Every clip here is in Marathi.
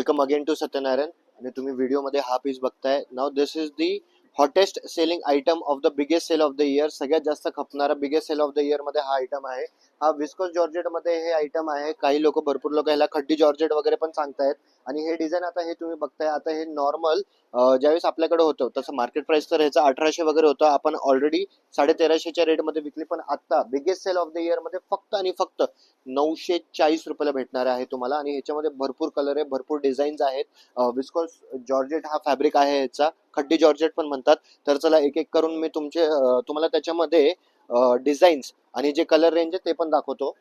वेलकम अगेन टू सत्यनारायण आणि तुम्ही व्हिडिओ मध्ये हा पीस बघताय. Now this is the hottest selling item of the biggest sale of the year. सगळ्यात जास्त खपणारा biggest sale of the year मध्ये हा आयटम आहे. हा विस्कोस जॉर्जेट मध्ये हे आयटम आहे. काही लोक भरपूर लोक ह्याला खड्डी जॉर्जेट वगैरे पण सांगतायत. आणि हे डिझाईन आता हे तुम्ही बघताय, आता हे नॉर्मल ज्यावेळेस आपल्याकडे होतं तसं मार्केट प्राइस तर ह्याचा 1800 वगैरे होतं. आपण ऑलरेडी 1350च्या रेट मध्ये विकली, पण आता biggest sale of the year मध्ये फक्त आणि फक्त 940 रुपयाला भेटणार आहे तुम्हाला. आणि ह्याच्यामध्ये भरपूर कलर आहे, भरपूर डिझाईन्स आहेत. विस्कोस जॉर्जेट हा फॅब्रिक आहे ह्याचा, खड्डी जॉर्जेट पण म्हणतात. तर चला एक एक करून मी तुम्हाला त्याच्यामध्ये डिझाईन्स आणि जे कलर रेंज आहे ते पण दाखवतो.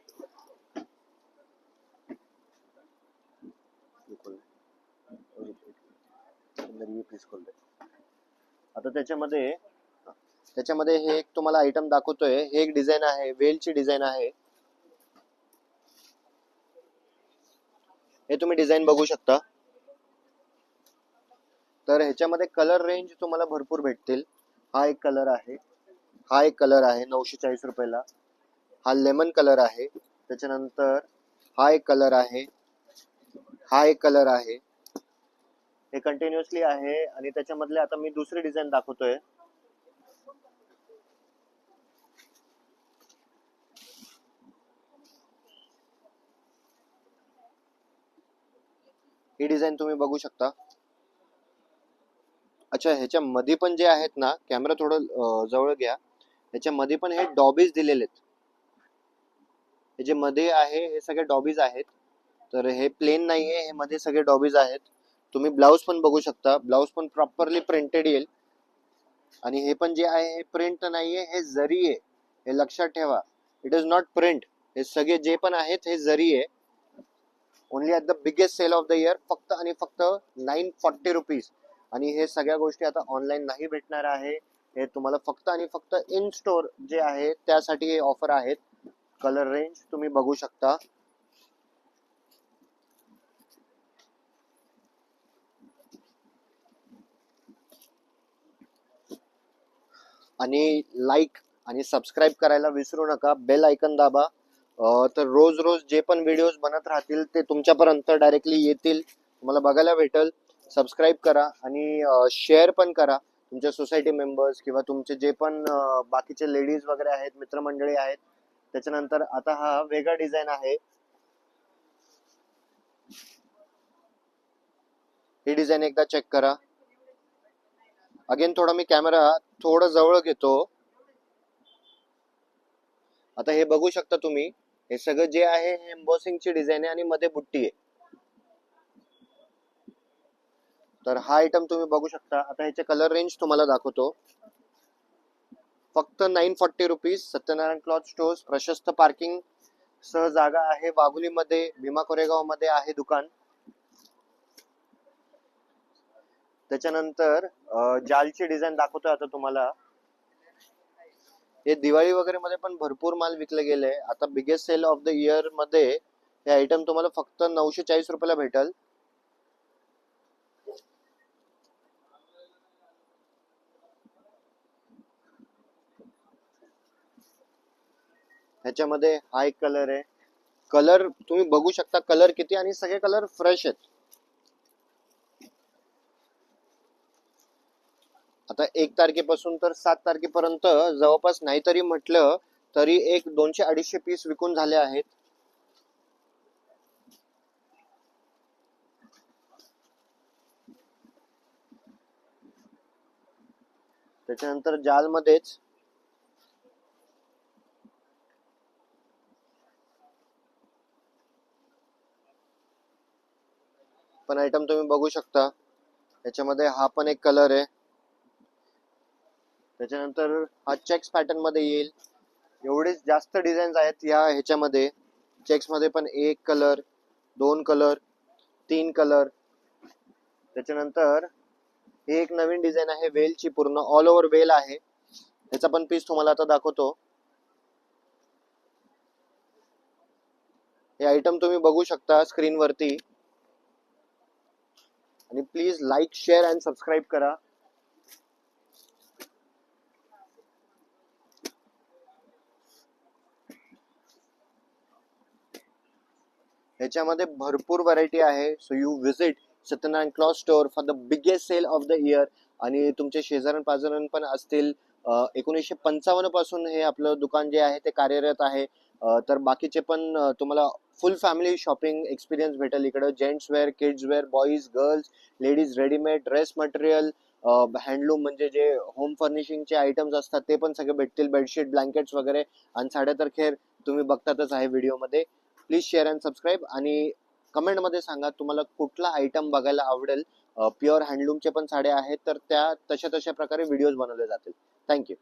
आता त्याच्यामध्ये हे एक तुम्हाला आयटम दाखवतोय. हे एक डिझाईन आहे, वेलची डिझाईन आहे. हे तुम्ही डिझाईन बघू शकता. तर ह्याच्यामध्ये कलर रेंज तुम्हाला भरपूर भेटतील. हा एक कलर आहे, हा एक कलर आहे 940 रुपयाला. हा लेमन कलर आहे. त्याच्यानंतर हा एक कलर आहे, हा एक कलर आहे. हे कंटिन्युअसली आहे. आणि त्याच्यामधले आता मी दुसरी डिझाईन दाखवतोय. ही डिझाईन तुम्ही बघू शकता. अच्छा, ह्याच्यामध्ये पण जे आहेत ना, कॅमेरा थोडं जवळ घ्या. ह्याच्यामध्ये पण हे डॉबीज दिलेले आहेत. हे जे मध्ये आहे हे सगळे डॉबीज आहेत. तर हे प्लेन नाहीये, हे मध्ये सगळे डॉबीज आहेत. तुम्ही ब्लाउज पण बघू शकता, ब्लाउज पण प्रॉपरली प्रिंटेड येईल. आणि हे पण जे आहे हे प्रिंट नाहीये, हे जरी आहे. हे लक्षात ठेवा, इट इज नॉट प्रिंट. हे सगळे जे पण आहेत हे जरी आहे. Only at the biggest sale of the year, फक्त आणि फक्त 940 रुपीज. आणि हे सगळ्या गोष्टी आता ऑनलाईन नाही भेटणार आहे. हे तुम्हाला फक्त आणि फक्त इन स्टोर जे आहे त्यासाठी हे ऑफर आहेत. कलर रेंज तुम्ही बघू शकता. आणि लाईक आणि सबस्क्राईब करायला विसरू नका. बेल आयकन दाबा. तर रोज रोज जे पण व्हिडिओज बनत राहतील ते तुमच्यापर्यंत डायरेक्टली येतील, तुम्हाला बघायला भेटल. सबस्क्राईब करा आणि शेअर पण करा तुमच्या सोसायटी मेंबर्स किंवा तुमचे जे पण बाकीचे लेडीज वगैरे आहेत, मित्रमंडळी आहेत. त्याच्यानंतर आता हा वेगळा डिझाईन आहे. ही डिझाईन एकदा चेक करा. अगेन थोडा मी कॅमेरा थोडं जवळ घेतो. आता हे बघू शकता तुम्ही, हे सगळं जे आहे हे एम्बॉसिंगची डिझाईन आहे आणि मध्ये बुट्टी आहे. तर हा आयटम तुम्ही बघू शकता. आता ह्याचे कलर रेंज तुम्हाला दाखवतो. फक्त 940 रुपीज. सत्यनारायण क्लॉथ स्टोर्स, प्रशस्त पार्किंग सह जागा आहे. वाघोलीमध्ये, भीमा कोरेगाव मध्ये आहे दुकान. त्याच्यानंतर जालची डिझाईन दाखवतोय आता तुम्हाला. हे दिवाळी वगैरे मध्ये पण भरपूर माल विकले गेले. आता biggest sale of the year मध्ये हे आयटम तुम्हाला फक्त 940 रुपयाला भेटल. ह्याच्यामध्ये हा एक कलर आहे. कलर तुम्ही बघू शकता, कलर किती, आणि सगळे कलर फ्रेश आहेत. आता 1 तारखेपासून तर 7 तारखेपर्यंत जवळपास नाहीतरी म्हटलं तरी एक 200-250 पीस विकून झाले आहेत. त्याच्यानंतर जालमध्येच पण आयटम तुम्ही बघू शकता. त्याच्यामध्ये हा पण एक कलर आहे. त्याच्यानंतर हा चेक्स पॅटर्न मध्ये येईल. एवढे जास्त डिझाईन्स आहेत या ह्याच्यामध्ये. चेक्स मध्ये पण 1 कलर, 2 कलर, 3 कलर. त्याच्यानंतर हे एक नवीन डिझाईन आहे वेलची, पूर्ण ऑल ओव्हर वेल आहे. त्याचा पण पीस तुम्हाला आता दाखवतो. हे आयटम तुम्ही बघू शकता स्क्रीन वरती. आणि please like, share and subscribe करा. ह्याच्यामध्ये भरपूर व्हरायटी आहे. So you visit Satyanarayan cloth store for the biggest sale of the year. आणि तुमचे शेजारण पाजारण पण असतील. 1955 पासून हे आपलं दुकान जे आहे ते कार्यरत आहे. तर बाकीचे पण तुम्हाला फुल फॅमिली शॉपिंग एक्सपिरियन्स भेटेल इकडं. Gents wear, kids wear, boys, girls, ladies readymade dress material, handloom म्हणजे जे होम फर्निशिंगचे आयटम्स असतात ते पण सगळे भेटतील. बेडशीट, ब्लँकेट्स वगैरे. आणि साड्या तर खेर तुम्ही बघतातच आहे व्हिडिओमध्ये. प्लीज शेअर अँड सबस्क्राईब आणि कमेंटमध्ये सांगा तुम्हाला कुठला आयटम बघायला आवडेल. प्युअर हँडलूमचे पण साड्या आहेत तर त्या तशा तशा प्रकारे व्हिडिओज बनवले जातील. थँक्यू.